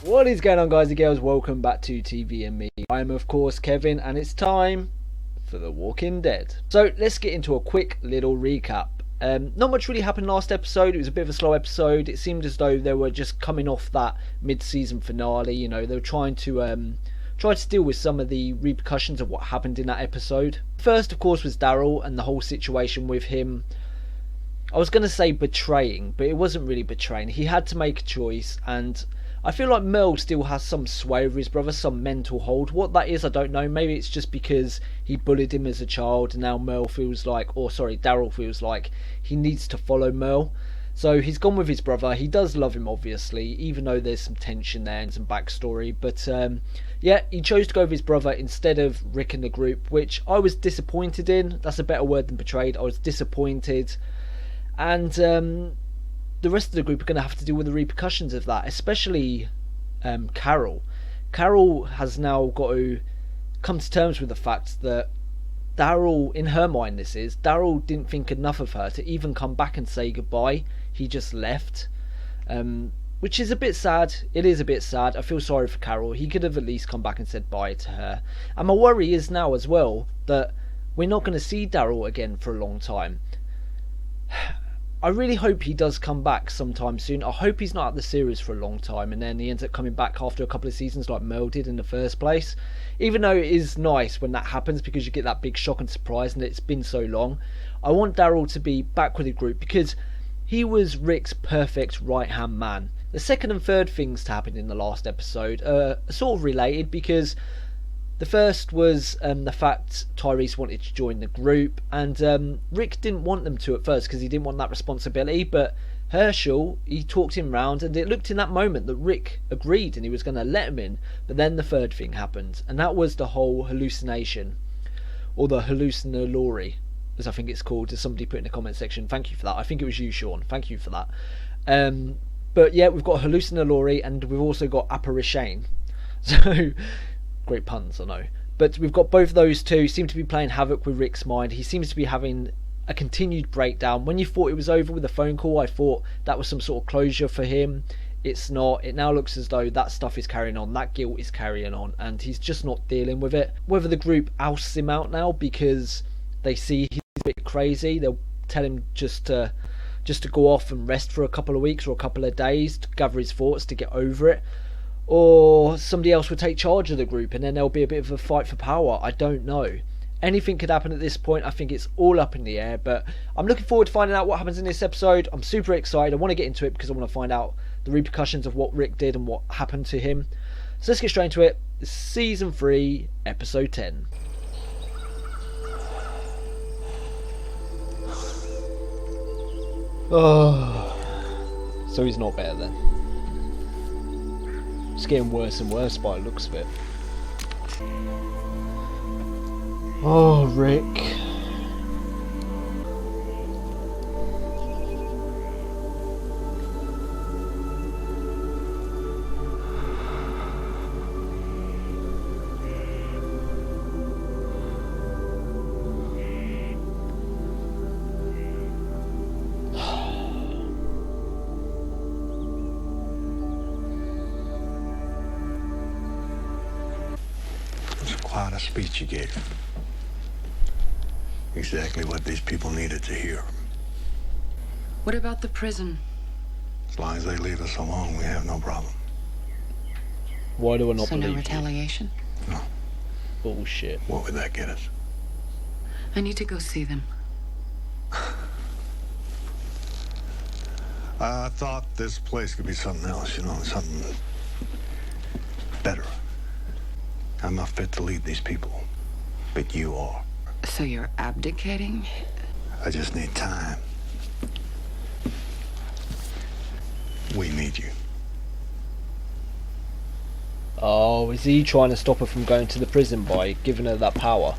What is going on, guys and girls? Welcome back to TV and Me. I'm of course Kevin, and it's time for The Walking Dead. So let's get into a quick little recap. Not much really happened last episode. It was a bit of a slow episode. It seemed as though they were just coming off that mid-season finale. You know, they were trying to deal with some of the repercussions of what happened in that episode. First, of course, was Daryl and the whole situation with him. I was going to say betraying, but it wasn't really betraying. He had to make a choice, and I feel like Merle still has some sway over his brother, some mental hold. What that is, I don't know. Maybe it's just because he bullied him as a child, and now Daryl feels like he needs to follow Merle. So he's gone with his brother. He does love him, obviously, even though there's some tension there and some backstory. But yeah, he chose to go with his brother instead of Rick and the group, which I was disappointed in. That's a better word than betrayed. I was disappointed. And the rest of the group are going to have to deal with the repercussions of that, especially Carol. Carol has now got to come to terms with the fact that Daryl, in her mind Daryl didn't think enough of her to even come back and say goodbye. He just left, which is a bit sad. It is a bit sad. I feel sorry for Carol. He could have at least come back and said bye to her. And my worry is now as well that we're not going to see Daryl again for a long time. I really hope he does come back sometime soon. I hope he's not at the series for a long time and then he ends up coming back after a couple of seasons like Merle did in the first place. Even though it is nice when that happens because you get that big shock and surprise and it's been so long. I want Daryl to be back with the group because he was Rick's perfect right-hand man. The second and third things to happen in the last episode are sort of related because the first was the fact Tyrese wanted to join the group, and Rick didn't want them to at first because he didn't want that responsibility, but Herschel, he talked him round, and it looked in that moment that Rick agreed and he was going to let him in. But then the third thing happened, and that was the whole hallucination, or the hallucinatory, as I think it's called, as somebody put in the comment section. Thank you for that. I think it was you, Sean. Thank you for that. But yeah, we've got hallucinatory, and we've also got apparition. So great puns, I know. But we've got both of those two seem to be playing havoc with Rick's mind. He seems to be having a continued breakdown. When you thought it was over with the phone call, I thought that was some sort of closure for him. It's not. It now looks as though that stuff is carrying on. That guilt is carrying on. And he's just not dealing with it. Whether the group ousts him out now because they see he's a bit crazy, they'll tell him just to go off and rest for a couple of weeks or a couple of days to gather his thoughts, to get over it. Or somebody else would take charge of the group and then there'll be a bit of a fight for power. I don't know. Anything could happen at this point. I think it's all up in the air, but I'm looking forward to finding out what happens in this episode. I'm super excited. I want to get into it because I want to find out the repercussions of what Rick did and what happened to him. So let's get straight into it. Season 3, Episode 10. Oh, so he's not better then. It's getting worse and worse by the looks of it. Oh, Rick. Quite a speech you gave. Exactly what these people needed to hear. What about the prison? As long as they leave us alone, we have no problem. Why do I not So believe no you? retaliation? No. Bullshit. What would that get us? I need to go see them. I thought this place could be something else, something better. I'm not fit to lead these people, but you are. So you're abdicating? I just need time. We need you. Oh, is he trying to stop her from going to the prison by giving her that power?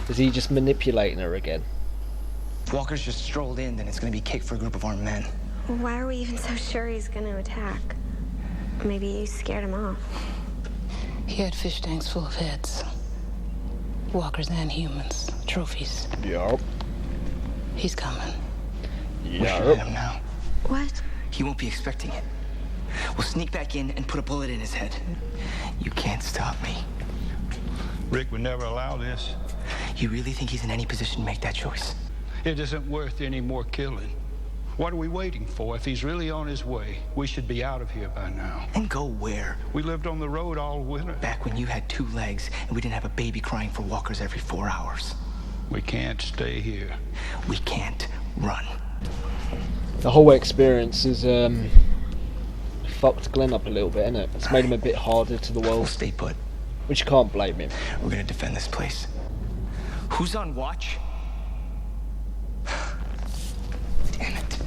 Is he just manipulating her again? If Walker's just strolled in, then it's gonna be cake for a group of armed men. Why are we even so sure he's gonna attack? Maybe you scared him off. He had fish tanks full of heads. Walkers and humans. Trophies. Yup. He's coming. We should hit him now. What? He won't be expecting it. We'll sneak back in and put a bullet in his head. You can't stop me. Rick would never allow this. You really think he's in any position to make that choice? It isn't worth any more killing. What are we waiting for? If he's really on his way, we should be out of here by now. And go where? We lived on the road all winter. Back when you had 2 legs and we didn't have a baby crying for walkers every 4 hours. We can't stay here. We can't run. The whole experience has fucked Glenn up a little bit, innit? It's made him a bit harder to the We'll world, stay put. which you can't blame him. We're gonna defend this place. Who's on watch? Damn it.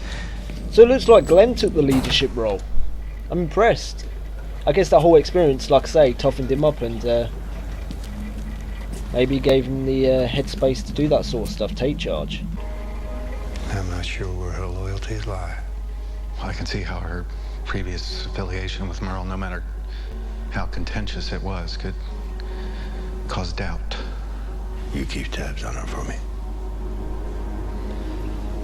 So it looks like Glenn took the leadership role. I'm impressed. I guess that whole experience, like I say, toughened him up and maybe gave him the headspace to do that sort of stuff, take charge. I'm not sure where her loyalties lie. Well, I can see how her previous affiliation with Merle, no matter how contentious it was, could cause doubt. You keep tabs on her for me.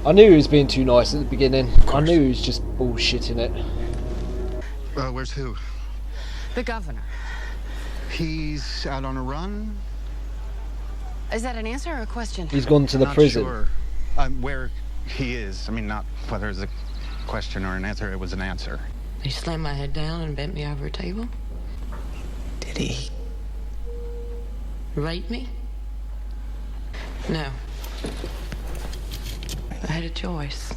I knew he was being too nice at the beginning. I knew he was just bullshitting it. Where's who? The governor. He's out on a run? Is that an answer or a question? He's gone to the Not prison. Sure. Where he is. I mean, not whether it's a question or an answer. It was an answer. He slammed my head down and bent me over a table. Did he? Rape me? No. I had a choice.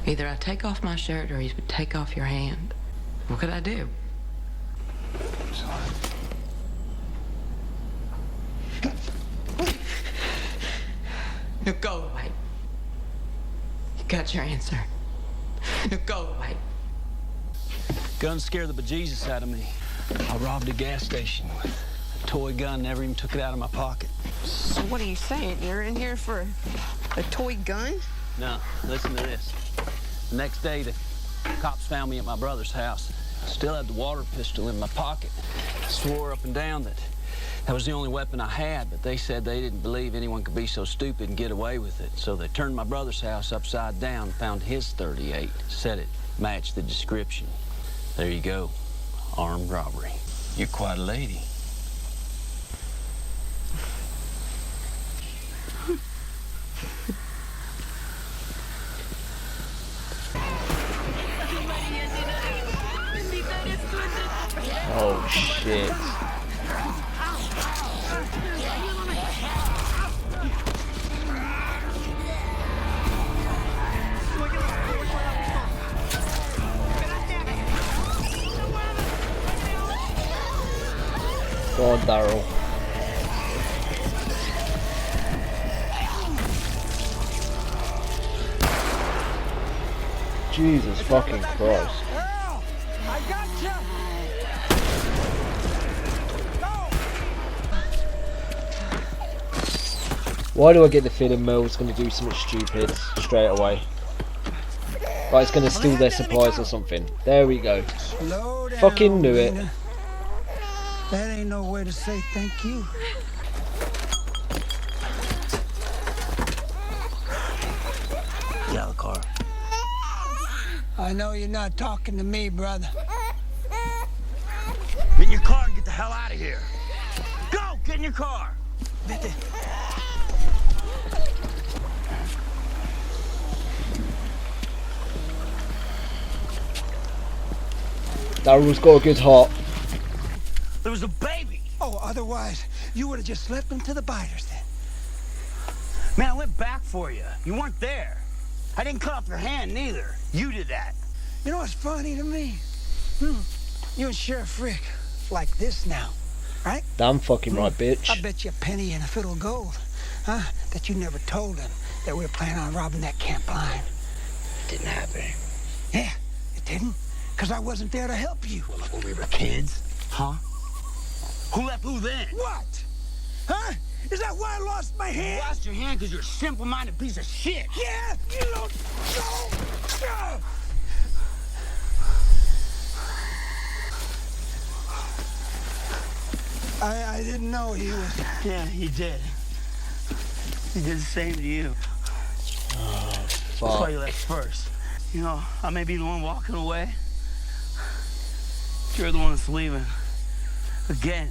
Either I take off my shirt or he would take off your hand. What could I do? Now go away. You got your answer. Now go away. Gun scared the bejesus out of me. I robbed a gas station with a toy gun, never even took it out of my pocket. So what are you saying? You're in here for a toy gun? No, listen to this. The next day, the cops found me at my brother's house. Still had the water pistol in my pocket. I swore up and down that was the only weapon I had, but they said they didn't believe anyone could be so stupid and get away with it. So they turned my brother's house upside down and found his .38. Said it matched the description. There you go. Armed robbery. You're quite a lady. Oh shit. Go on, Daryl. Jesus fucking Christ. I got you. Why do I get the feeling Merle's going to do something stupid straight away? Like it's going to steal their supplies or something. There we go. Slow down, Fucking knew it. Rena. That ain't no way to say thank you. Get out of the car. I know you're not talking to me, brother. Get in your car and get the hell out of here. Go! Get in your car! Daryl's got a good heart. There was a baby! Oh, otherwise, you would have just left them to the biters then. Man, I went back for you. You weren't there. I didn't cut off your hand, neither. You did that. You know what's funny to me? You and Sheriff Rick like this now, right? Damn fucking right, bitch. I bet you a penny and a fiddle of gold, huh? That you never told them that we were planning on robbing that camp line. It didn't happen. Yeah, it didn't, because I wasn't there to help you. Well, like when we were kids, huh? Who left who then? What? Huh? Is that why I lost my hand? You lost your hand because you're a simple-minded piece of shit. Yeah, you don't know. I didn't know he was. Yeah, he did. He did the same to you. Oh, That's why fuck. you left first. You know, I may be the one walking away. You're the one that's leaving. Again.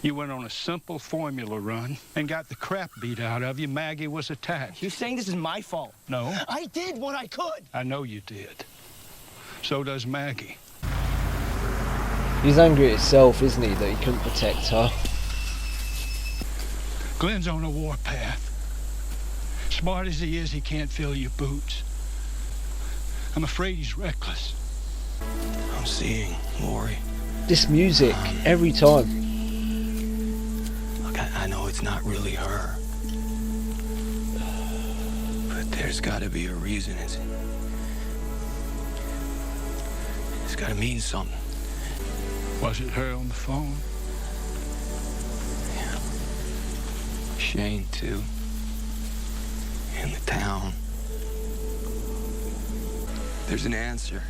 You went on a simple formula run and got the crap beat out of you. Maggie was attacked. You're saying this is my fault? No. I did what I could. I know you did. So does Maggie. He's angry at himself, isn't he, that he couldn't protect her. Glenn's on a warpath. Smart as he is, he can't fill your boots. I'm afraid he's reckless. I'm seeing Lori. This music, every time. Look, I know it's not really her. But there's gotta be a reason. It's gotta mean something. Was it her on the phone? Yeah. Shane, too. In the town. There's an answer.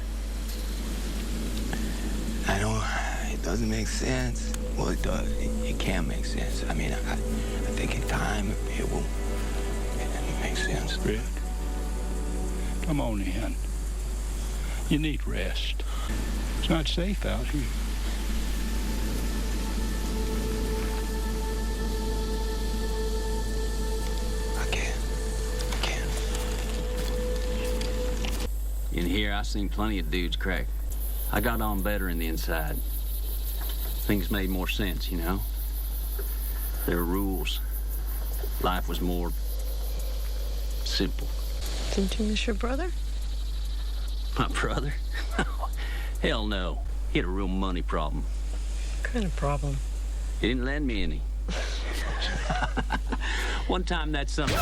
I know it doesn't make sense. Well, it does. It can make sense. I mean, I think in time it will make sense. Rick, come on in. You need rest. It's not safe out here. In here, I seen plenty of dudes crack. I got on better in the inside. Things made more sense, you know? There were rules. Life was more simple. Didn't you miss your brother? My brother? Hell no. He had a real money problem. What kind of problem? He didn't lend me any. One time that summer...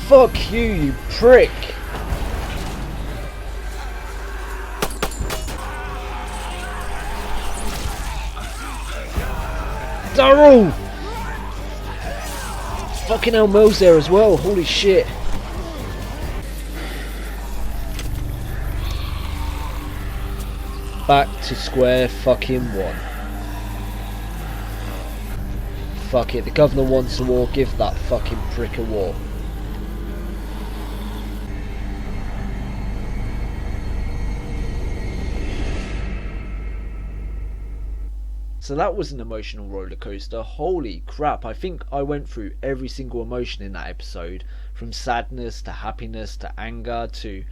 Fuck you, you prick! Daryl! Fucking hell, Mel's there as well, holy shit. Back to square fucking one. Fuck it, the governor wants a war, give that fucking prick a war. So that was an emotional roller coaster. Holy crap, I think I went through every single emotion in that episode, from sadness to happiness to anger to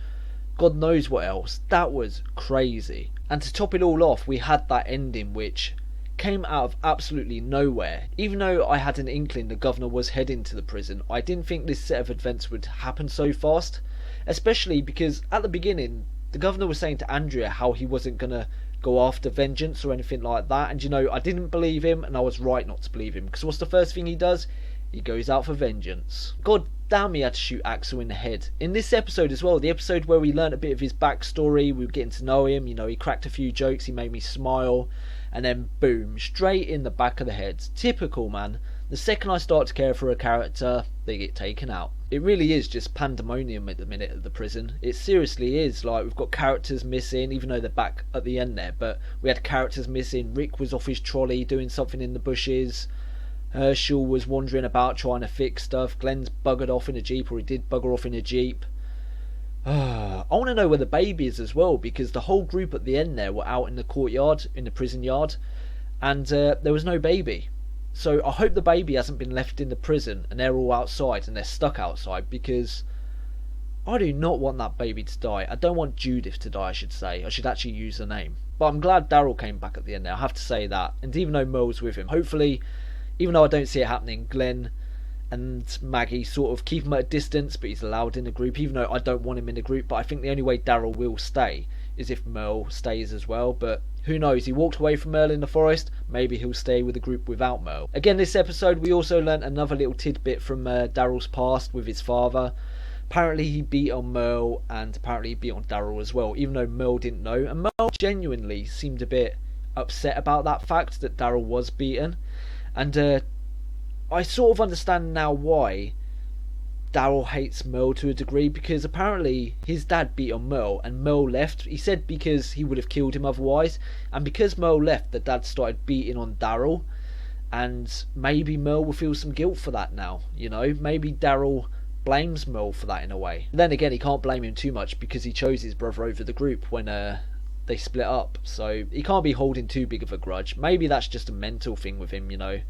God knows what else. That was crazy. And to top it all off, we had that ending which came out of absolutely nowhere. Even though I had an inkling the governor was heading to the prison, I didn't think this set of events would happen so fast, especially because at the beginning the governor was saying to Andrea how he wasn't gonna go after vengeance or anything like that, and you know, I didn't believe him, and I was right not to believe him, because what's the first thing he does? He goes out for vengeance. God damn, he had to shoot Axel in the head. In this episode as well, the episode where we learned a bit of his backstory, we were getting to know him, you know, he cracked a few jokes, he made me smile, and then boom, straight in the back of the head. Typical, man. The second I start to care for a character, they get taken out. It really is just pandemonium at the minute at the prison. It seriously is. Like, we've got characters missing, even though they're back at the end there, but we had characters missing. Rick was off his trolley doing something in the bushes. Herschel was wandering about trying to fix stuff. Glenn's buggered off in a jeep, or he did bugger off in a jeep. I want to know where the baby is as well, because the whole group at the end there were out in the courtyard, in the prison yard, and there was no baby. So I hope the baby hasn't been left in the prison and they're all outside and they're stuck outside, because I do not want that baby to die. I don't want Judith to die, I should say. I should actually use the name. But I'm glad Daryl came back at the end there, I have to say that. And even though Merle's with him, hopefully, even though I don't see it happening, Glenn and Maggie sort of keep him at a distance, but he's allowed in the group, even though I don't want him in the group. But I think the only way Daryl will stay is if Merle stays as well. But who knows, he walked away from Merle in the forest, maybe he'll stay with the group without Merle. Again, this episode we also learnt another little tidbit from Daryl's past with his father. Apparently he beat on Merle, and apparently he beat on Daryl as well, even though Merle didn't know. And Merle genuinely seemed a bit upset about that fact that Daryl was beaten. And I sort of understand now why Daryl hates Merle to a degree, because apparently his dad beat on Merle and Merle left. He said because he would have killed him otherwise, and because Merle left, the dad started beating on Daryl, and maybe Merle will feel some guilt for that now, you know. Maybe Daryl blames Merle for that in a way. Then again, he can't blame him too much because he chose his brother over the group when they split up, so he can't be holding too big of a grudge. Maybe that's just a mental thing with him, you know.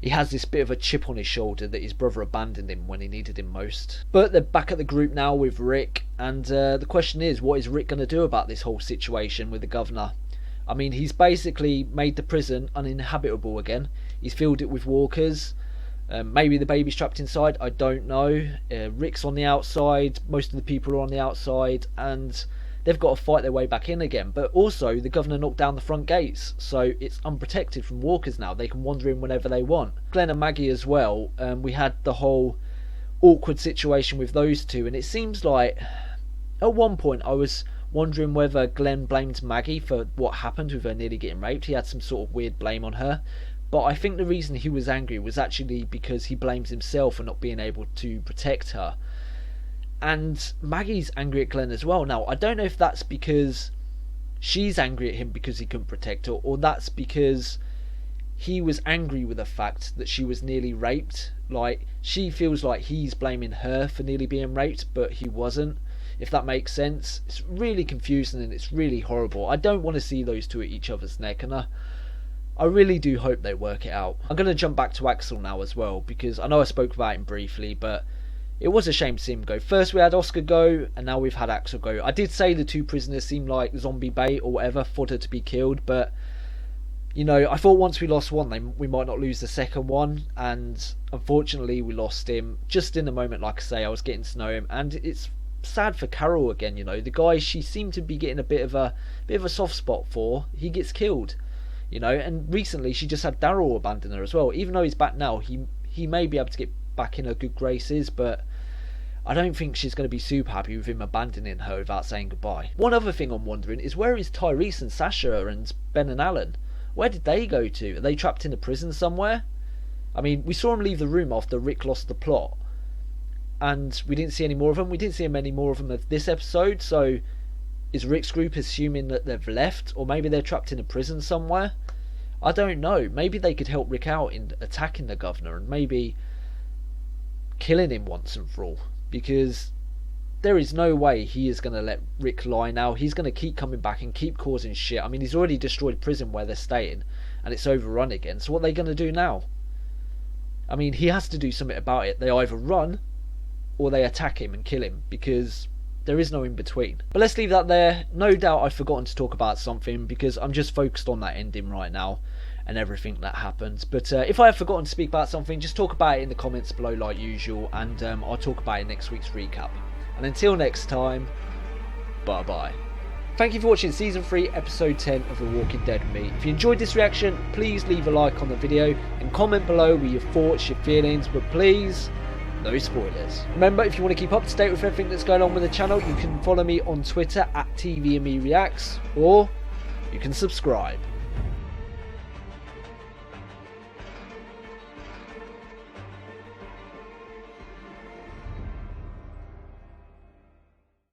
He has this bit of a chip on his shoulder that his brother abandoned him when he needed him most. But they're back at the group now with Rick, and the question is, what is Rick going to do about this whole situation with the governor? I mean, he's basically made the prison uninhabitable again. He's filled it with walkers. Maybe the baby's trapped inside, I don't know. Rick's on the outside, most of the people are on the outside, and they've got to fight their way back in again. But also, the governor knocked down the front gates, so it's unprotected from walkers now. They can wander in whenever they want. Glenn and Maggie as well, we had the whole awkward situation with those two, and it seems like at one point I was wondering whether Glenn blamed Maggie for what happened with her nearly getting raped. He had some sort of weird blame on her. But I think the reason he was angry was actually because he blames himself for not being able to protect her. And Maggie's angry at Glenn as well. Now, I don't know if that's because she's angry at him because he couldn't protect her, or that's because he was angry with the fact that she was nearly raped. Like, she feels like he's blaming her for nearly being raped, but he wasn't, if that makes sense. It's really confusing and it's really horrible. I don't want to see those two at each other's neck, and I really do hope they work it out. I'm going to jump back to Axel now as well, because I know I spoke about him briefly, but it was a shame to see him go. First we had Oscar go, and now we've had Axel go. I did say the two prisoners seemed like zombie bait or whatever, fodder to be killed, but you know, I thought once we lost one, we might not lose the second one, and unfortunately we lost him just in the moment. Like I say, I was getting to know him, and it's sad for Carol again. You know, the guy she seemed to be getting a bit of a soft spot for, he gets killed. You know, and recently she just had Daryl abandon her as well. Even though he's back now, he may be able to get back in her good graces, but I don't think she's going to be super happy with him abandoning her without saying goodbye. One other thing I'm wondering is, where is Tyrese and Sasha and Ben and Alan? Where did they go to? Are they trapped in a prison somewhere? I mean, we saw them leave the room after Rick lost the plot, and we didn't see any more of them. We didn't see any more of them this episode, so is Rick's group assuming that they've left, or maybe they're trapped in a prison somewhere? I don't know. Maybe they could help Rick out in attacking the governor and maybe killing him once and for all, because there is no way he is going to let Rick lie now. He's going to keep coming back and keep causing shit. I mean, he's already destroyed prison where they're staying, and it's overrun again, so what are they going to do now? I mean, he has to do something about it. They either run or they attack him and kill him, because there is no in between. But let's leave that there. No doubt I've forgotten to talk about something, because I'm just focused on that ending right now and everything that happens. But if I have forgotten to speak about something, just talk about it in the comments below like usual, and I'll talk about it in next week's recap. And until next time, bye bye. Thank you for watching Season 3, Episode 10 of The Walking Dead with me. If you enjoyed this reaction, please leave a like on the video and comment below with your thoughts, your feelings, but please, no spoilers. Remember, if you want to keep up to date with everything that's going on with the channel, you can follow me on Twitter at TVMeReacts, or you can subscribe.